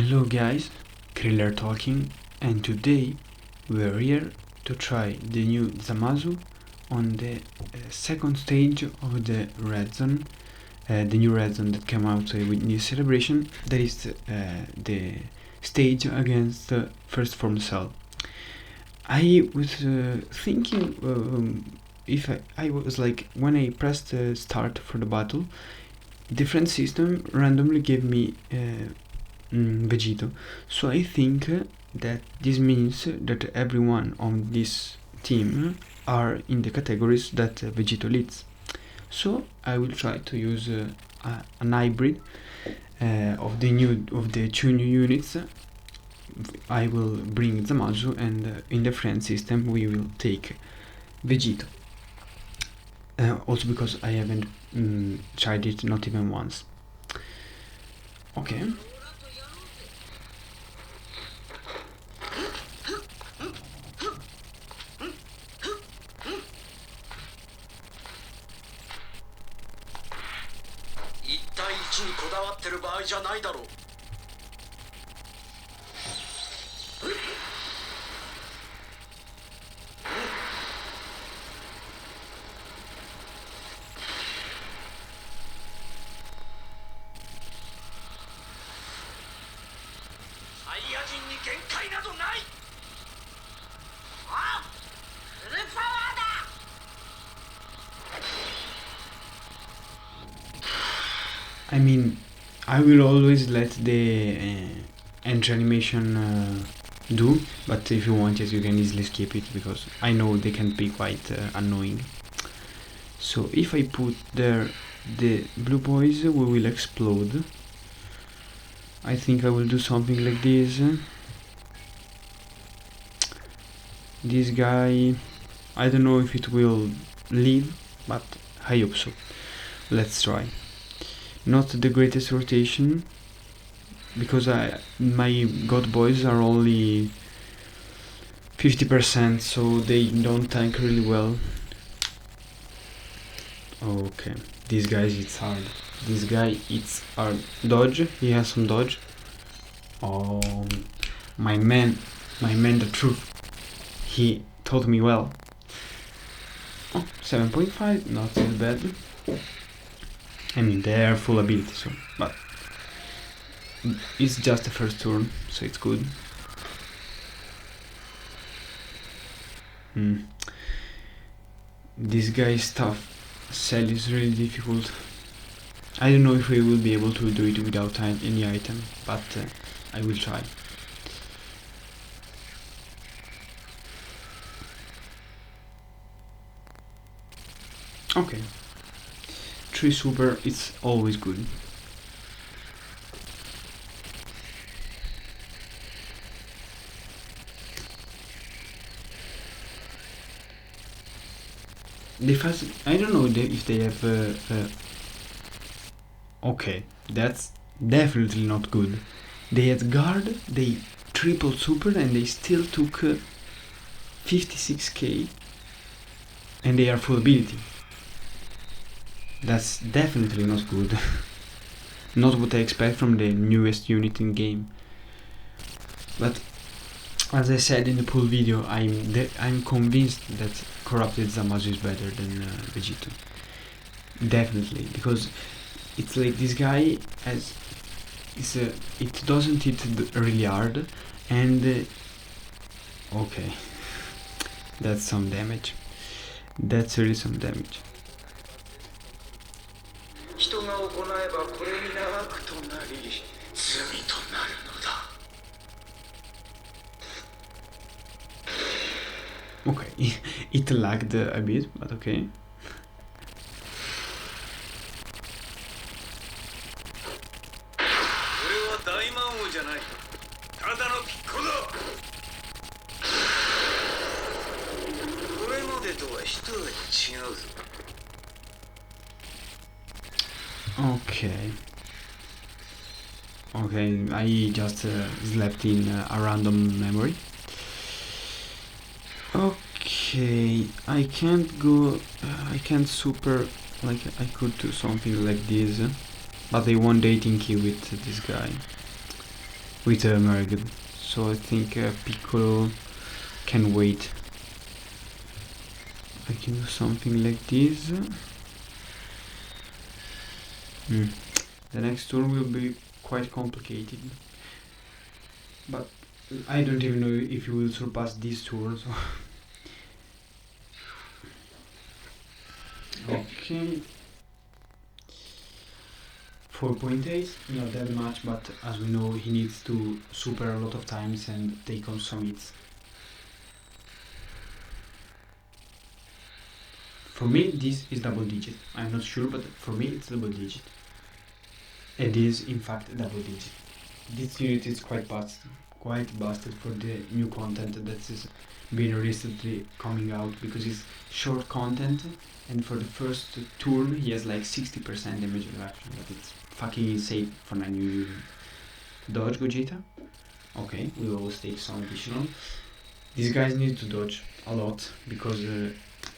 Hello guys, Kriller talking, and today we're here to try the new zamasu on the second stage of the red zone, the new red zone that came out with new celebration. That is the stage against first form cell. I was thinking if I was like, when I pressed start for the battle, different system randomly gave me Vegito, so I think that this means that everyone on this team are in the categories that Vegito leads. So I will try to use an hybrid of the two new units. I will bring Zamasu, and in the friend system we will take Vegito. Also because I haven't tried it, not even once. Okay. I mean, I will always let the entry animation do, but if you want it you can easily skip it, because I know they can be quite annoying. So if I put there the blue boys, we will explode. I think I will do something like this. This guy, I don't know if it will leave, but I hope so. Let's try. Not the greatest rotation, because my god boys are only 50%, so they don't tank really well. Okay, this guy hits hard. This guy hits hard. Dodge, he has some dodge. Oh, my man the truth. He taught me well. Oh, 7.5, not as bad. I mean, they are full ability, so, but it's just the first turn, so it's good. This guy's stuff cell is really difficult. I don't know if we will be able to do it without any item, but I will try. Okay. 3 super, it's always good. I don't know if they have okay, that's definitely not good. They had guard, they triple super, and they still took 56k, and they are full ability. That's definitely not good. Not what I expect from the newest unit in game. But as I said in the pool video, I'm convinced that corrupted Zamasu is better than Vegito. Definitely, because it's like this guy has it doesn't hit really hard, and okay, that's some damage. That's really some damage. Okay, it lagged a bit, but okay. Okay, I just slept in a random memory. Okay, I can't super, like I could do something like this, but I won dating key with this guy. with a Merged. So I think Piccolo can wait. I can do something like this. The next turn will be quite complicated, but I don't even know if you will surpass this turn. So okay, 4.8, not that much, but as we know, he needs to super a lot of times and take on some hits. For me, this is double digit. I'm not sure, but for me, it's double digit. It is, in fact, double digit. This unit is quite busted for the new content that is being recently coming out, because it's short content, and for the first turn he has like 60% damage reduction, but it's fucking insane for 9 unit. Dodge Gogeta. Okay, we always take some additional. These guys need to dodge a lot, because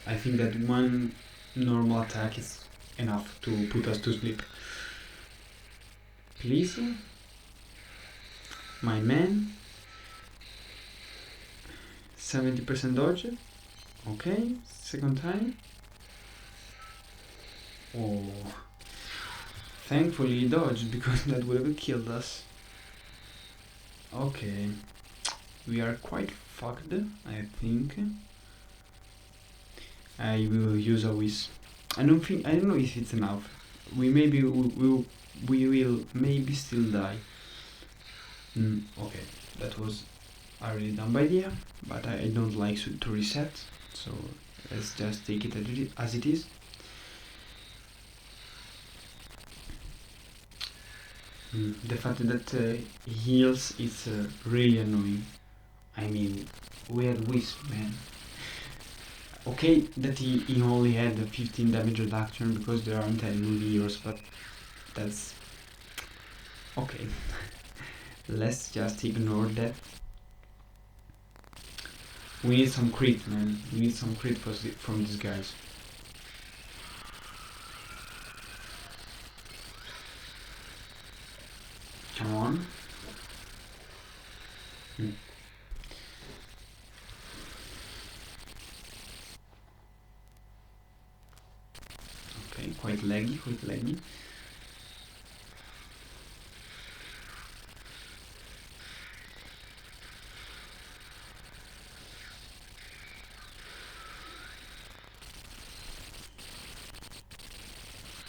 I think that one normal attack is enough to put us to sleep. Please, my man. 70% dodge. Okay, second time. Oh, thankfully he dodged, because that would have killed us. Okay, we are quite fucked, I think. I will use a whiz. I don't know if it's enough. We will maybe still die. Okay, that was a really dumb idea, but I don't like to reset, so let's just take it as it is. The fact that he heals is really annoying. I mean, we had Wisp, man. Okay, that he only had 15 damage reduction because there aren't any movie heroes, but that's okay. Let's just ignore that. We need some crit, man. We need some crit from these guys. Come on. Okay, quite laggy.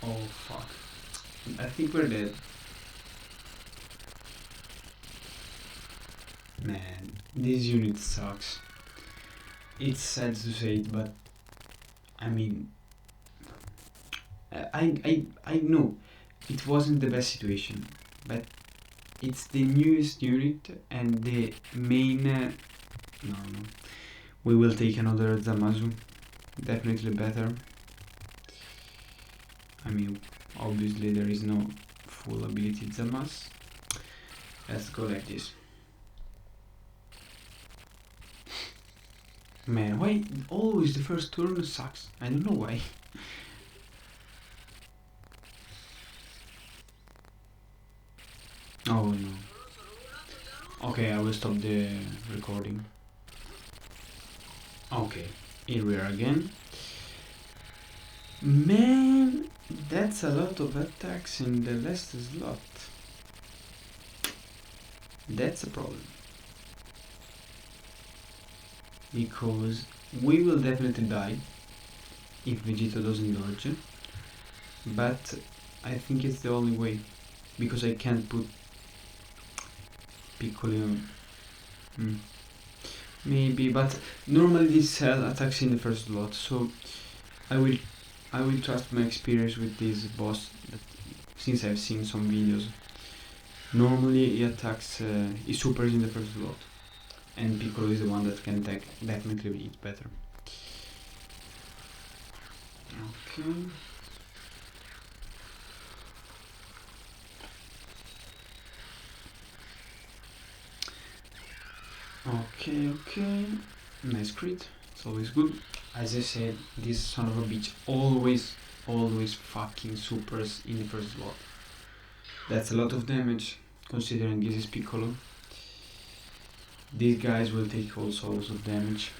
Oh fuck. I think we're dead. Man, this unit sucks. It's sad to say it, but I mean, I know it wasn't the best situation, but it's the newest unit and the main. No, we will take another Zamasu. Definitely better. I mean, obviously there is no full ability Zamas. Let's go like this. Man, why always the first turn sucks? I don't know why. Oh no. Okay, I will stop the recording. Okay, here we are again. Man, that's a lot of attacks in the last slot. That's a problem. Because we will definitely die if Vegeta doesn't dodge. But I think it's the only way. Because I can't put Piccolo. Maybe, but normally this cell attacks in the first slot, so I will trust my experience with this boss, since I've seen some videos. Normally he attacks, he supers in the first slot, and Piccolo is the one that can definitely it better. Okay. Okay. Nice crit. It's always good. As I said, this son of a bitch always fucking supers in the first slot. That's a lot of damage. considering this is Piccolo. These guys will take also lots of damage.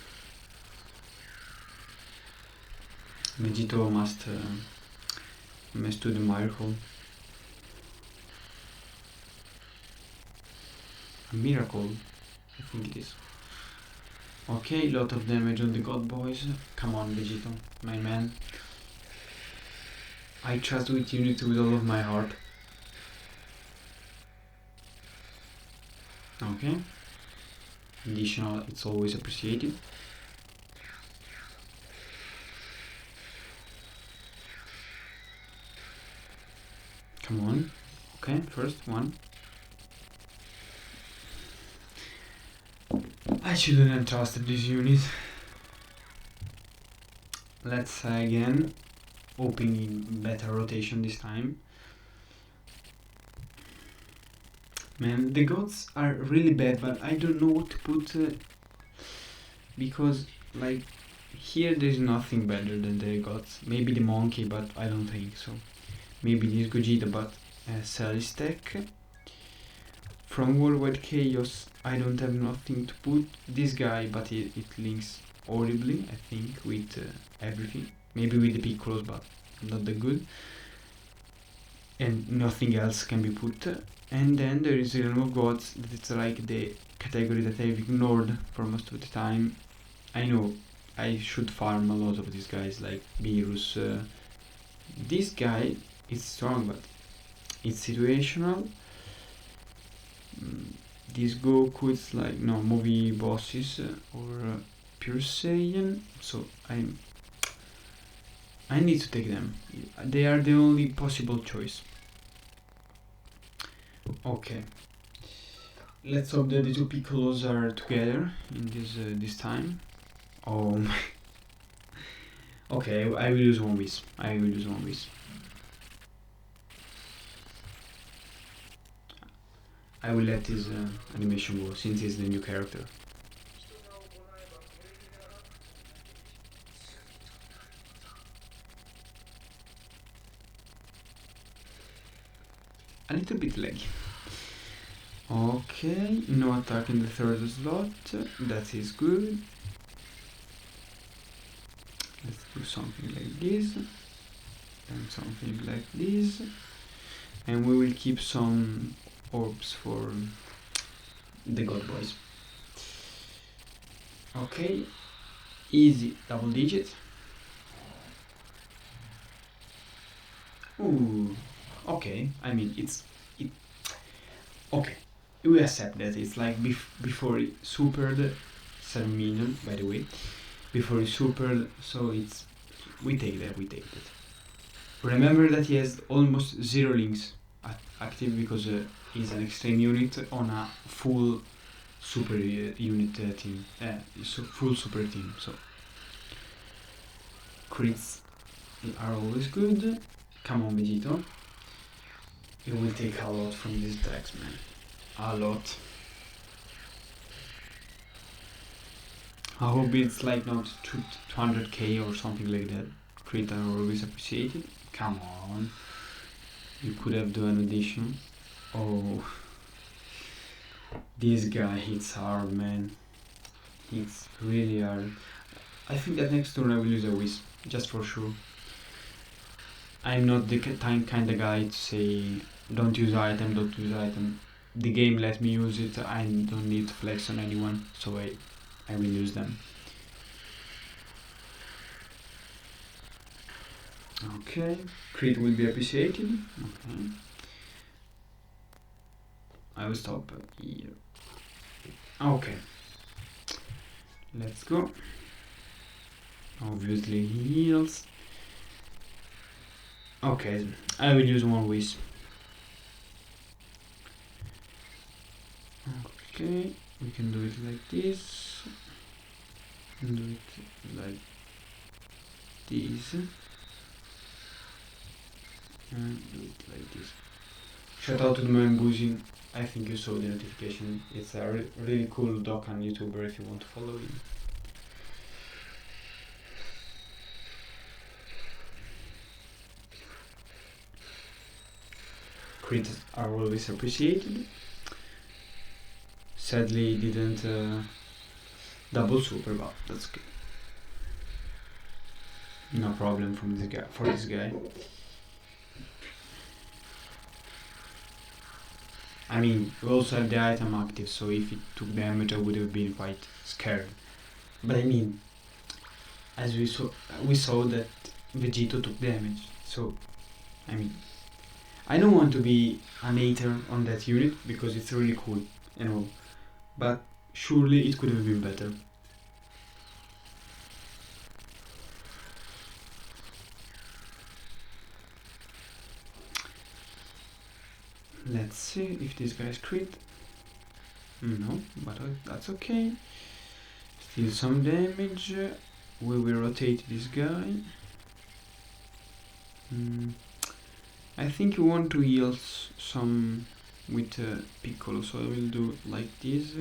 Vegito must do the miracle. A miracle, I think it is. Okay, lot of damage on the god boys. Come on, Vegito, my man. I trust with unity with all of my heart. Okay. Additional, it's always appreciated. Come on. Okay, first one. I shouldn't have trusted this unit. Let's again opening better rotation this time. Man, the gods are really bad, but I don't know what to put because like here there's nothing better than the gods. Maybe the monkey, but I don't think so. Maybe this Gogeta, but Celistec. From Worldwide Chaos I don't have nothing to put. This guy, but it links horribly, I think, with everything. Maybe with the Piccolos, but not that good. And nothing else can be put. And then there is the Realm of Gods, that it's like the category that I've ignored for most of the time. I know I should farm a lot of these guys, like Beerus. This guy is strong, but it's situational. This Goku is like no movie bosses or Pure Saiyan, so I need to take them. They are the only possible choice. Okay, let's hope that the two Piccolos are together in this time. Oh my. Okay, I will use one wish. I will use one wish. I will let his animation go since he's the new character. A little bit laggy. Okay, no attack in the third slot. That is good. Let's do something like this. And something like this. And we will keep some orbs for the god boys. Okay, easy double digit. Ooh, okay. I mean, okay. We accept that it's like before it supered 7 million. By the way, before it supered, so it's we take that. Remember that he has almost 0 links active because he's an extreme unit on a full super unit team. So full super team. So crits are always good. Come on, Vegito. You will take a lot from these attacks, man. A lot. I hope it's like not 200k or something like that. Crit are always appreciated. Come on. You could have done an addition. Oh. This guy hits hard, man. Hits really hard. I think that next turn I will use a whiz, just for sure. I'm not the kind of guy to say don't use item. The game lets me use it, I don't need to flex on anyone, so I will use them. Okay, crit will be appreciated. Okay. I will stop here. Okay. Let's go. Obviously he heals. Okay, I will use one wish. Okay, we can do it like this. And do it like this. And do it like this. Shout out to the man Boozing. I think you saw the notification. It's a really cool Dokkan YouTuber if you want to follow him. crits are always appreciated. Sadly, didn't double super, but that's okay. No problem from this guy. For this guy, I mean, we also have the item active, so if it took damage, I would have been quite scared. But I mean, as we saw that Vegito took damage. So, I mean, I don't want to be an hater on that unit because it's really cool and all, but surely it could have been better. Let's see if this guy's crit. No, but that's okay. Still some damage. We will rotate this guy. I think you want to heal some with Piccolo, so I will do like this.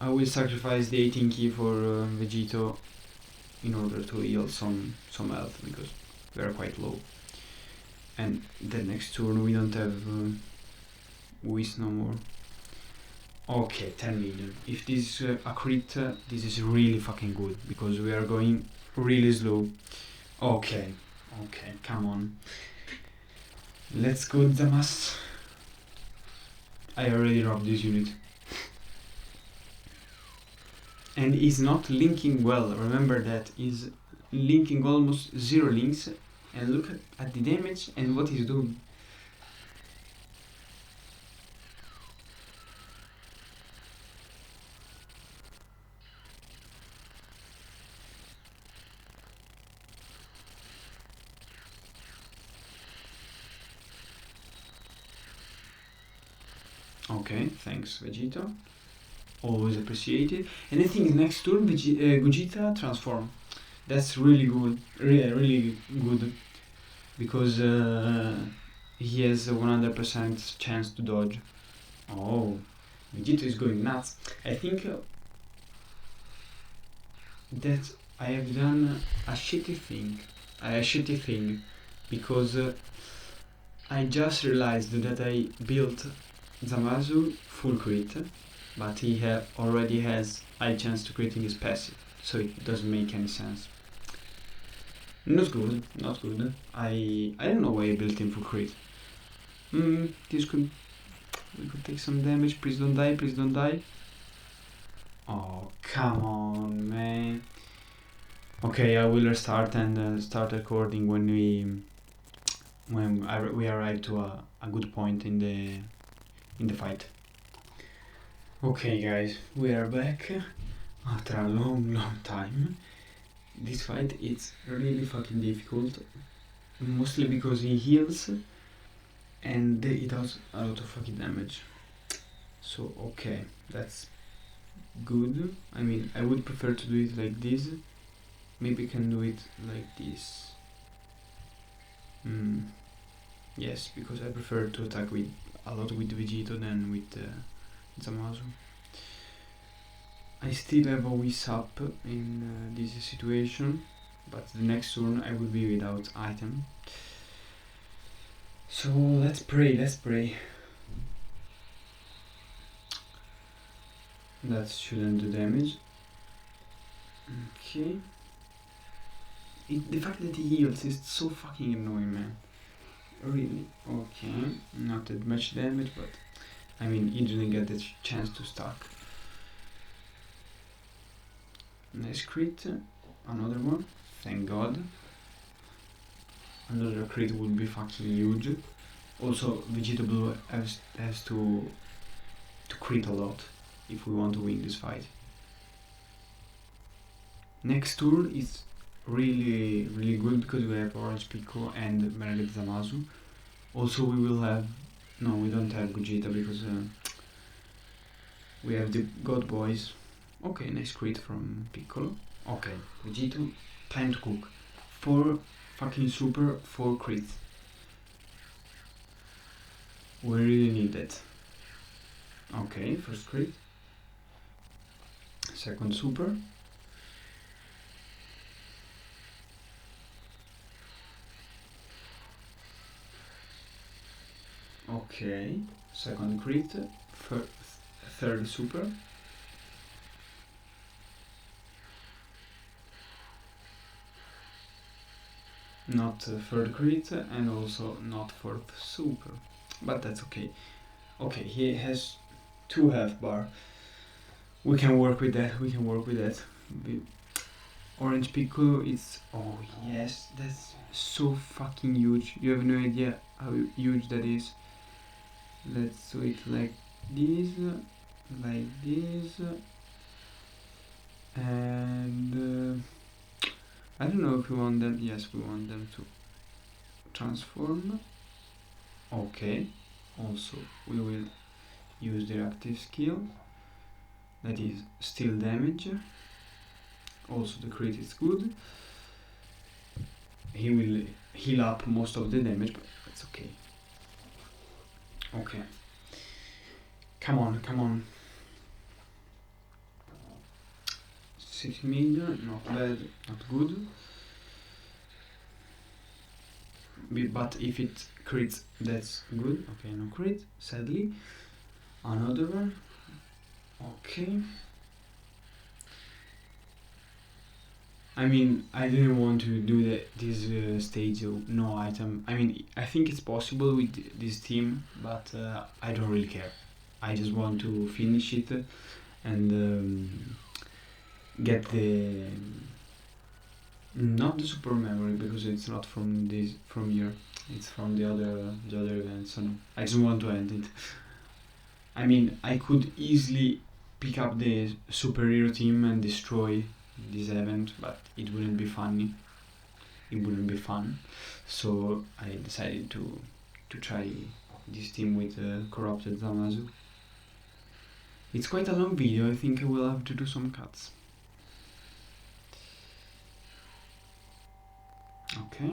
I will sacrifice the 18 key for Vegito in order to heal some health because we are quite low. And the next turn we don't have Whis no more. Okay, 10 million. If this is a crit, this is really fucking good because we are going really slow. Okay, come on. Let's go, Damas. I already dropped this unit. And he's not linking well. Remember that he's linking almost 0 links. And look at the damage and what he's doing. Okay, thanks Vegeta. Always appreciated. And I think next turn Gogeta transform. That's really good, really good, because he has a 100% chance to dodge. Oh, Vegeta is going nuts. I think that I have done a shitty thing, because I just realized that I built Zamasu full crit, but he already has high chance to crit in his passive, so it doesn't make any sense. Not good. I don't know why I built him for crit. We could take some damage. Please don't die. Oh, come on, man. Okay, I will restart and start recording when we arrive to a good point in the fight. Okay, guys, we are back after a long time. This fight is really fucking difficult, mostly because he heals and he does a lot of fucking damage. So okay, that's good. I mean, I would prefer to do it like this. Maybe I can do it like this. Yes, because I prefer to attack a lot with Vegito than with Zamasu. I still have a Whis up in this situation, but the next turn I will be without item. So let's pray. That shouldn't do damage. Okay. The fact that he heals is so fucking annoying, man. Really? Okay. Not that much damage, but I mean, he didn't get the chance to stack. Nice crit. Another one. Thank God. Another crit would be fucking huge. Also, Vegeta Blue has to crit a lot if we want to win this fight. Next turn is really good because we have Orange Pico and Meregate Zamasu. Also, we will have... No, we don't have Gogeta because we have the God Boys. Okay, nice crit from Piccolo. Okay, Vegito, time to cook. 4 fucking super, 4 crit. We really need that. Okay, first crit. Second super. Okay, second crit, third super. Not third crit and also not fourth super, but that's okay. Okay, he has 2 health bar. We can work with that. Orange Pico is, oh yes, that's so fucking huge. You have no idea how huge that is. Let's do it like this, and I don't know if we want them. Yes, we want them to transform. Okay. Also, we will use their active skill. That is still damage. Also, the crit is good. He will heal up most of the damage, but that's okay. Okay. Come on. 6 million, not bad, not good. But if it crits, that's good. Okay, no crit, sadly. Another one. Okay. I mean, I didn't want to do this stage of no item. I mean, I think it's possible with this team, but I don't really care. I just want to finish it and get the not the super memory, because it's not from here. It's from the other event. So no, I just want to end it. I mean, I could easily pick up the superhero team and destroy this event, but it wouldn't be funny. It wouldn't be fun. So I decided to try this team with corrupted Zamasu. It's quite a long video. I think I will have to do some cuts. Okay.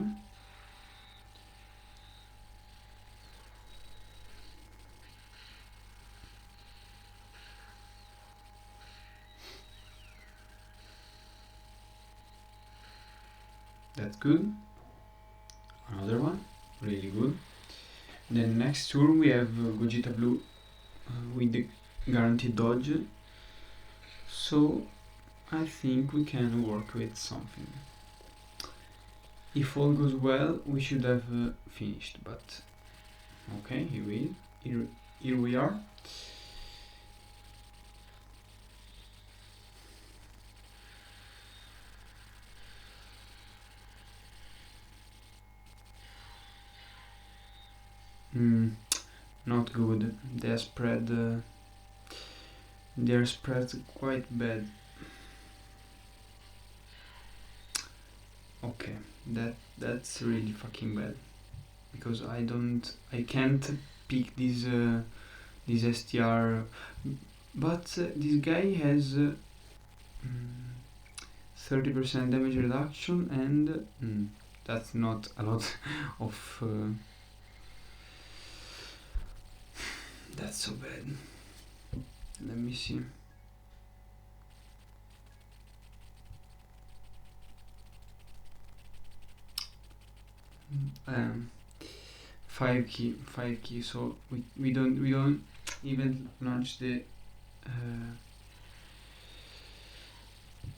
That's good. Another one, really good. Then next turn we have Gogeta Blue with the guaranteed dodge. So I think we can work with something. If all goes well, we should have finished, but okay, here we are. Not good. They're spread quite bad. Okay, that's really fucking bad, because I can't pick this STR, but this guy has 30% damage reduction, and that's not a lot of that's so bad. Let me see. Five key. So we don't even launch the.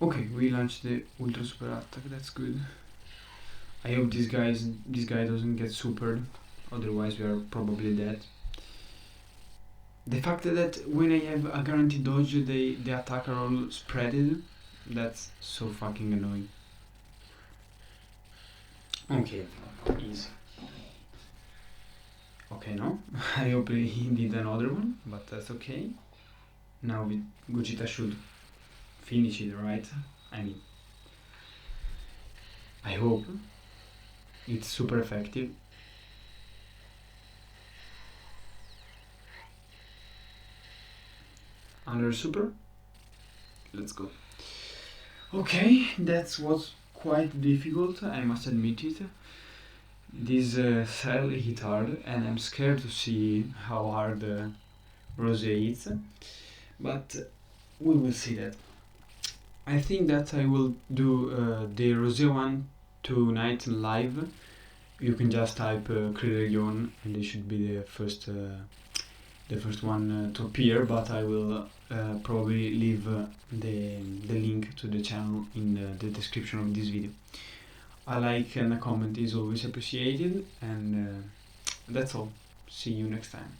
Okay, we launched the ultra super attack. That's good. I hope this guy doesn't get supered, otherwise we are probably dead. The fact that when I have a guaranteed dodge, the attack are all spreaded, that's so fucking annoying. Okay, easy. Okay, no. I hope he did another one, but that's okay. Now Gogeta should finish it, right? I mean, I hope it's super effective. Another super. Let's go. Okay, that was quite difficult, I must admit it. This cell hit hard, and I'm scared to see how hard Rose is, but we will see that. I think that I will do the Rose one tonight live, you can just type KrillerYone and it should be the first one to appear, but I will probably leave the link to the channel in the description of this video. A like and a comment is always appreciated, and that's all. See you next time.